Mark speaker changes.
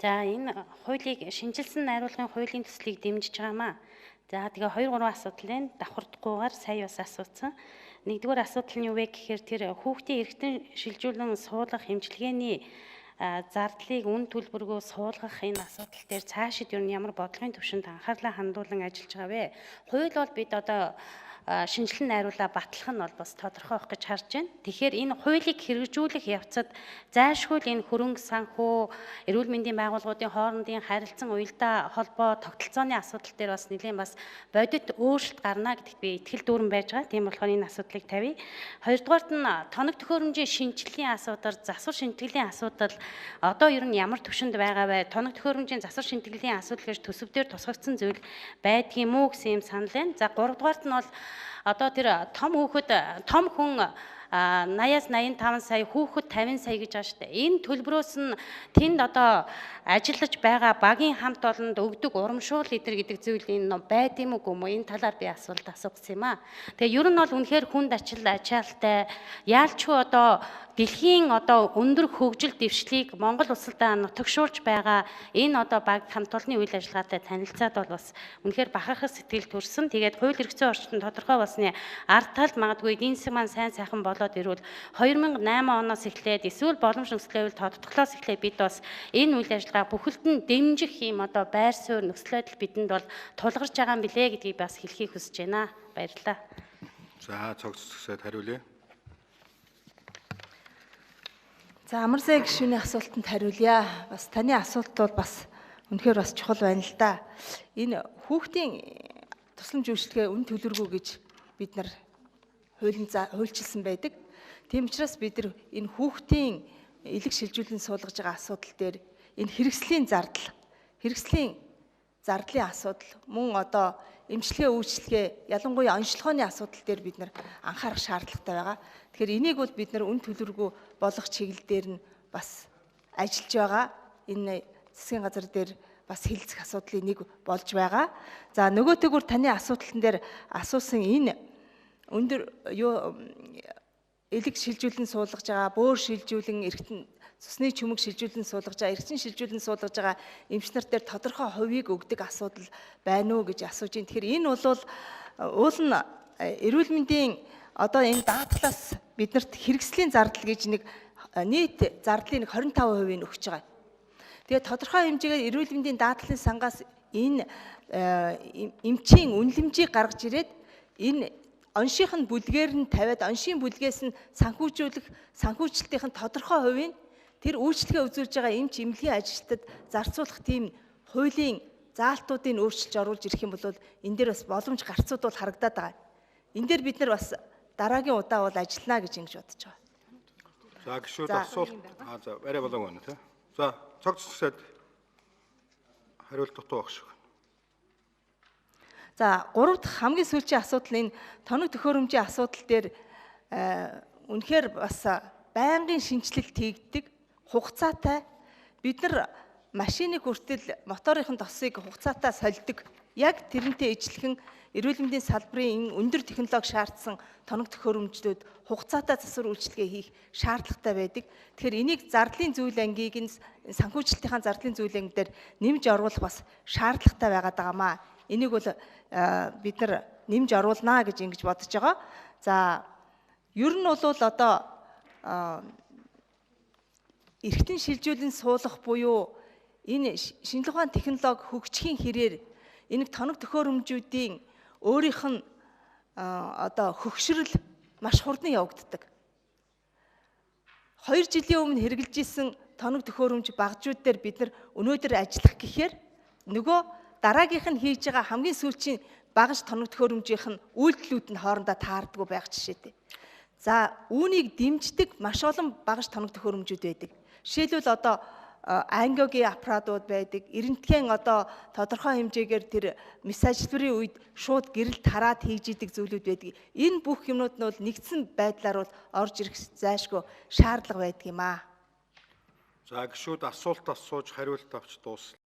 Speaker 1: За энэ хуулийг шинжилсэн найруулгын хуулийн төслийг дэмжиж байгаамаа. За тэгээ 2 3 асуудлын давхардахгүйгээр сая бас асуусан. Нэгдүгээр асуудал нь юу вэ гэхээр тэр хүүхдийн эргэтэн шилжүүлэн суулгах эмчилгээний зардлыг үн төлбөргөө суулгах энэ асуудал дээр цаашид юу ямар бодлогын түвшинд анхаарлаа хандуулан ажиллаж байгаа вэ? Хууль бол бид одоо шинжилэн найруулаа батлах нь бол бас тодорхой байх гэж харж байна. Тэгэхээр энэ хуулийг хэрэгжүүлэх явцад зайлшгүй энэ хөрөнгө санхүү, эрүүл мэндийн байгууллагуудын хоорондын харилцан уялдаа холбоо, тогтолцооны асуудал дээр бас нэлээд бас бодит өөрчлөлт гарна гэдэгт би итгэл дүүрэн байж байгаа. Тийм болохоор энэ асуудлыг тавья. Хоёрдугаарт нь тоног төхөөрөмжийн шинжилгээний асуудал, засвар шинтгэлийн асуудал одоо ер нь ямар түвшинд байгаа вэ? Тоног төхөөрөмжийн засвар шинтгэлийн асуудал гэж төсөвдөр тусгагдсан зүйл байдгийм үү гэсэн юм санал байна. За 3 дугаарт нь бол одоо тэр том хүн 80-аас 85 сая, хүүхэд 50 сая гэж байгаа шүү дээ. Энэ төлбөрөөс нь тэнд одоо ажиллаж байгаа багийн хамт олонд өгдөг урамшуул гэдэг зүйл энэ байд юм уу? Энэ талаар би асуулт асуусан юм аа. Тэгээ ер нь бол үнэхээр хүнд ачаалалтай, яалчгүй одоо дэлхийн одоо өндөр хөгжил дэвшлийг Монгол улсадаа нутагшуулж байгаа энэ одоо баг хамт олонны үйл ажиллагаатай танилцаад бол бас үнэхээр бахархах сэтгэл төрсөн. Тэгээд хууль эрх зүйн орчинд тодорхой болсны ард талд магадгүй эдийн засаг маань сайн сайхан болоод ирвэл 2008 оноос эхлээд эсвэл боломж нөхцөл байдал тодтоглоос эхлээд бид бас энэ үйл ажиллагаа бүхэлд нь дэмжих юм одоо байр суурь нөхцөл байдал бидэнд бол тулгарч байгаа юм билэ гэдгийг бас хэлхийг хүсэж байна. Баярлалаа.
Speaker 2: За цогцсоод хариулъя.
Speaker 3: За амар сая гишүүний асуултанд хариулъя. Бас таны асуулт бол бас үнэхээр бас чухал байна л да. Энэ хүүхдийн тусламж үйлчилгээ үн төлөргүй гэж бид нар хуульчилсан байдаг. Тийм учраас бид нар энэ хүүхдийн элэг шилжүүлэн суулгаж байгаа асуудал дээр энэ хэрэгслийн зардлын асуудал мөн одоо эмчилгээ үйлчилгээ ялангуяа онцлогооны асуудал дээр бид нар анхаарах шаардлагатай байгаа. Тэгэхээр энийг бол бид нар үн төлөргүй болгох чиглэл дээр нь бас ажиллаж байгаа. Энэ засгийн газар дээр бас хилцэх асуудлын нэг болж байгаа. За нөгөө төгөр таны асуултан дээр асуусан энэ өндөр элэг шилжүүлэн суулгаж байгаа, бөөр шилжүүлэн эргэтэн цусны чүмэг шилжүүлэн суулгаж байгаа, эргэтэн шилжүүлэн суулгаж байгаа эмч нар дээр тодорхой хувийг өгдөг асуудал байна уу гэж асууж байна. Тэгэхээр энэ бол уул нь эрүүл мэндийн одоо энэ даатгалаас биднэрт хэрэгслийн зардал гэж нэг нийт зардлын 25% өгч байгаа. Тэгээд тодорхой хэмжээгээр эрүүл мэндийн даатгалын сангаас энэ эмчийн үнэлэмжийг гаргаж ирээд энэ оншийн бүлгээр нь тавиад оншийн бүлгээс нь санхүүжилтийн тодорхой хувийг тэр үйлчлэгээ үзүүлж байгаа эмч эмнэлгийн ажилтнад зарцуулах тийм хуулийн заалтуудыг өөрчилж оруулж ирэх юм бол энэ дээр бас боломж гарцууд бол харагдаад байгаа. Энэ дээр бид нар бас дараагийн удаа бол ажиллана гэж ингэж бодож байгаа.
Speaker 2: За гишүүд асуулт за арай болоог байна тий. За цогцсоод хариулт дутуу багш.
Speaker 3: За 3 дахь хамгийн сүүлийн асуудал энэ тоног төхөөрөмжийн асуудал дээр үнэхээр бас байнгын шинжилэлт хийгддэг, хугацаатай. Бид нар машиныг хүртэл моторын тосыг хугацаатай сольдог. Яг тэрнтэй ижилхэн эрүүл мэндийн салбарын өндөр технологи шаардсан тоног төхөөрөмжлүүд хугацаатай засвар үйлчилгээ хийх шаардлагатай байдаг. Тэгэхээр энийг зардлын зүйл ангийг санхүүжилтийн зардлын зүйл анги дээр нэмж оруулах бас шаардлагатай байгаад байгаамаа. Энийг бол бид нар нэмж оруулнаа гэж ингэж бодож байгаа. За ер нь бол одоо эргэтэн шилжүүлэн суулгах буюу энэ шинжилгээ ухааны технологи хөгжихийн хэрээр энэ тоног төхөөрөмжүүдийн өөрийнх нь одоо хөгшрөл маш хурдан явагддаг. 2 жилийн өмнө хэрэгжилж исэн тоног төхөөрөмж багжууд дээр бид нар өнөөдөр ажиллах гэхээр нөгөө дараагийнх нь хийж байгаа хамгийн сүүлийн багаж тоног төхөөрөмжийнх нь үйлдэлүүд нь хоорондоо таардаггүй байх жишээтэй. За үүнийг дэмждэг маш олон багаж тоног төхөөрөмжүүд байдаг. Жишээлбэл одоо ангиогийн аппаратууд байдаг. Эрентген одоо тодорхой хэмжээгээр тэр мессажлбарын үед шууд гэрэлд хараад хийж идэг зүйлүүд байдаг. Энэ бүх юмнууд нь бол нэгдсэн байдлаар бол орж ирэх зайлшгүй шаардлага байдаг юм аа.
Speaker 2: За гишүүд асуулт асууж хариулт авч дуусна.